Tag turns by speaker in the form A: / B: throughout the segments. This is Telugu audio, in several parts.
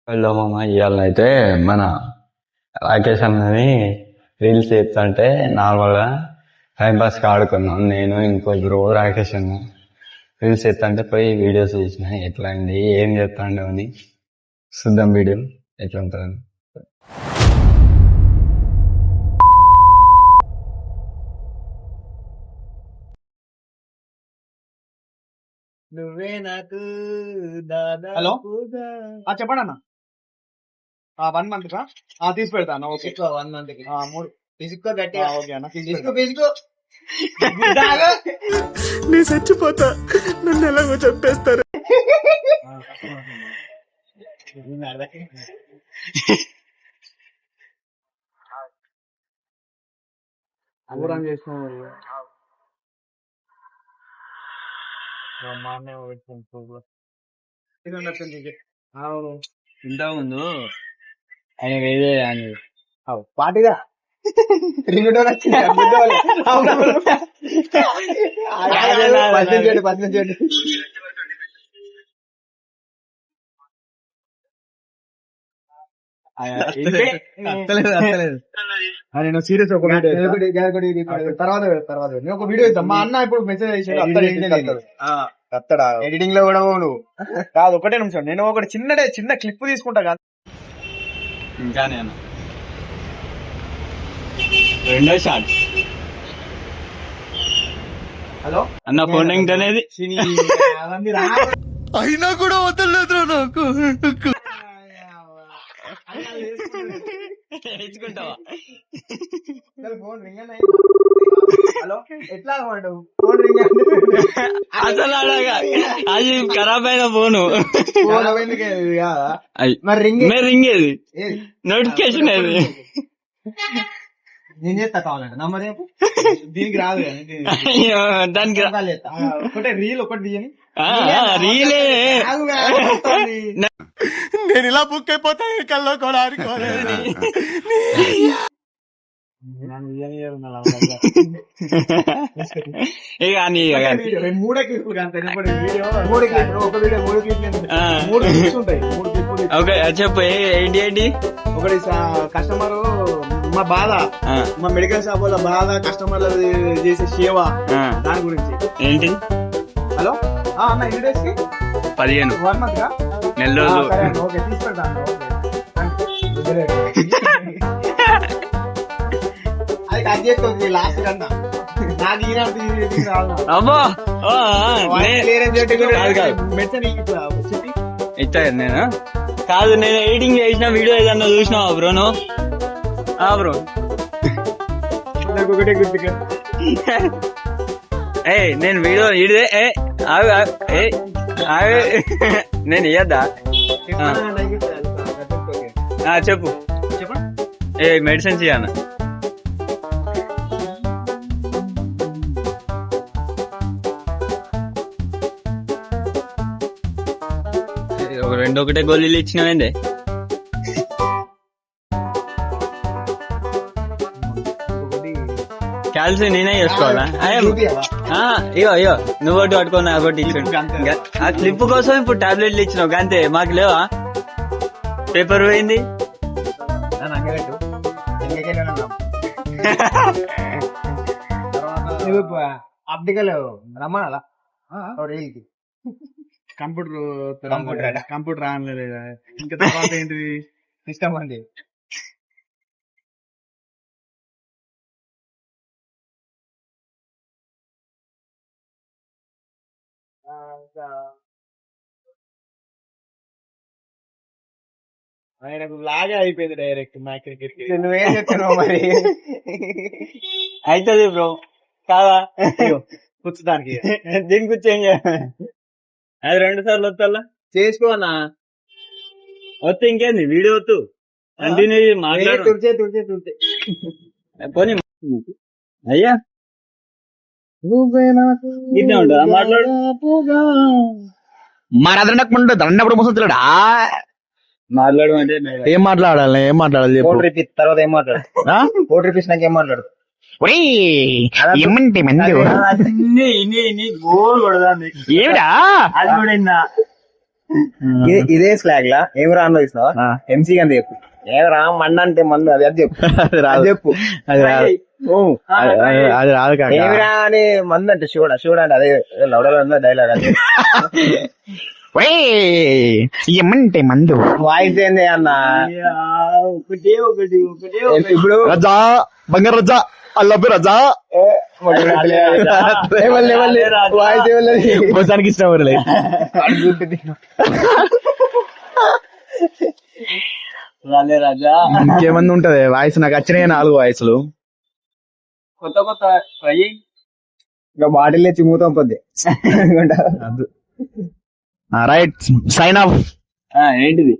A: హలో మామ, ఇవాళైతే మన రాకేష్ అన్నని రీల్స్ చేస్తుంటే నార్మల్గా టైం పాస్ ఆడుకున్నాం. నేను ఇంకో బ్రో రాకేష్ అన్న రీల్స్ చేస్తుంటే పోయి వీడియోస్ చూసిన ఎట్లా అయింది ఏం చేస్తాండో అని. చూద్దాం వీడియో ఎట్లా ఉంటుందని.
B: నువ్వే నాకు
C: హలో చెప్పండి అన్న. 1 month కా తీసి పెడతాను. ఓకే
B: 1 month కి
C: 3
B: తీసుకో గట్టిగా.
C: ఓకే అన్న
B: తీసుకో
D: నేను చచ్చిపోతా, నన్ను ఎలాగో చంపేస్తారు.
C: దూరం చేసిన అవును
A: ఇంతకుముందు ఆయన వేరే అని
C: పాటిగా నేను సీరియస్ తర్వాత నేను ఒక వీడియో ఇద్దాం. మా అన్న ఇప్పుడు మెసేజ్ ఎడిటింగ్ లో కూడా నువ్వు కాదు. ఒకటే నిమిషం, నేను ఒకటి చిన్న క్లిప్ తీసుకుంటా కాదు.
A: ఇంకా నేను రెండో షాట్
C: హలో
A: అన్న ఫోన్ అనేది
D: అయినా కూడా వదలలేదు నాకు.
A: నేర్చుకుంటావా?
C: ఫోన్ రింగ్ హలో ఎట్లా ఫోన్ రింగ్
A: అసలు అలాగా అది ఖరాబ్ అయిన ఫోను.
C: మరి రింగ్
A: రింగ్ ఏది నోటిఫికేషన్ ఏది
C: నేను చేస్తా కావాలంటే నంబర్ దీనికి రాదు
A: దానికి
C: ఒకటే రీల్ ఒకటి తీయని
A: రీలే.
D: నేను ఇలా బుక్ అయిపోతా కల్లో కూడా ఆడుకోలేదు.
A: ఇక
C: మూడే క్లిప్లు ఉంటాయి.
A: ఓకే చెప్పు ఏంటి
C: ఒకటి కస్టమర్ మా బాధ, మా మెడికల్ షాప్ వాళ్ళ బాధ, కస్టమర్ల చేసే సేవ, దాని గురించి.
A: ఏంటి?
C: హలో అన్న, ఎన్ని డేస్ కి?
A: 15
C: 1 month కా?
A: నెల రోజులు.
C: ఓకే తీసుకెళ్తాను. అది కట్ చేస్తుంది లాస్ట్ కన్నా. నాకు
A: అబ్బా ఇచ్చా నేను కాదు, నేను ఎడిటింగ్ చేసిన వీడియో ఏదన్నా చూసినావా బ్రో నువ్వు? బ్రో
C: నాకు ఒకటే గుర్తుగా
A: నేను వీడియో ఇడిదే నేను ఇయ్యద్దా? చెప్పు
C: చెప్పండి.
A: మెడిసిన్స్ ఇయ్యన్న. ఒకటే గోళీలు ఇచ్చినావేందే? క్యాల్సి నేనే చేసుకోవాలా? అయ్యో నువ్వు ఒకటి పట్టుకున్నా ఒకటి ఇచ్చాడు. ఆ క్లిప్ కోసం ఇప్పుడు టాబ్లెట్లు ఇచ్చినావు అంతే. మాకు లేవా? పేపర్ పోయింది.
C: అప్టికల్ రమ్మనాలా రీల్కి? కంప్యూటర్ రానలేదు. ఇంకా తర్వాత ఏంటిది? సిస్టమ్ అండి. ఆయనకు లాగే అయిపోయింది డైరెక్ట్. మా క్రికెట్ నువ్వేం చెప్తున్నావు మరి?
A: అవుతుంది బ్రో కాదా?
C: కూర్చుదానికి
A: దీనికి కూర్చో ఏం చేయాలి? అది 2 సార్లు వస్తా
C: చేసుకోనా?
A: వస్తే ఇంకేంది వీడియో వద్దు, కంటిన్యూ మాట్లాడు. పోనీ అయ్యా ఇట్లా ఉంటుందా మాట్లాడు?
D: మరదనకుండా దండప్పుడు ముసలుడా
A: మాట్లాడు అంటే
D: ఏం మాట్లాడాలి?
C: తర్వాత ఏం మాట్లాడు? 4 రూపీస్ నాకు ఏం మాట్లాడు?
D: ఏమంటే మంది
A: గోల్ కొడదా?
D: ఏమిడా
A: అది కూడా
C: ఇదే స్లాగ్ లా ఏం రా అన్న ఇస్తున్నావా ఎంసీ అని చెప్పు ఏం రా మండ అంటే మందు అది అది చెప్పు అది చెప్పు
A: అది రాదు
C: ఓ,
A: అది రాదు కాక
C: ఏమిరా అని మందు అంటే చూడ అంటే అదే లౌడలో డైలాగ్ అదే
A: ఏమంటే మందు
C: వాయిస్ ఏంది అన్న ఇప్పుడు
A: రజా బంగారు రజా అల్లబ్బి రజా
C: వాయిస్
A: మోసానికి ఇష్టం ఊరలే
B: రాజా
A: ఇంకేమంది ఉంటది వాయిస్ నాకు వచ్చినాయి 4 వాయిస్లు
B: కొత్త కొత్త ట్రై
C: ఇంకా బాటిల్ చిమ్ముతాం పొద్దు
A: రైట్ సైన్ ఆఫ్
B: ఏంటిది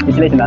A: విశ్లేషణ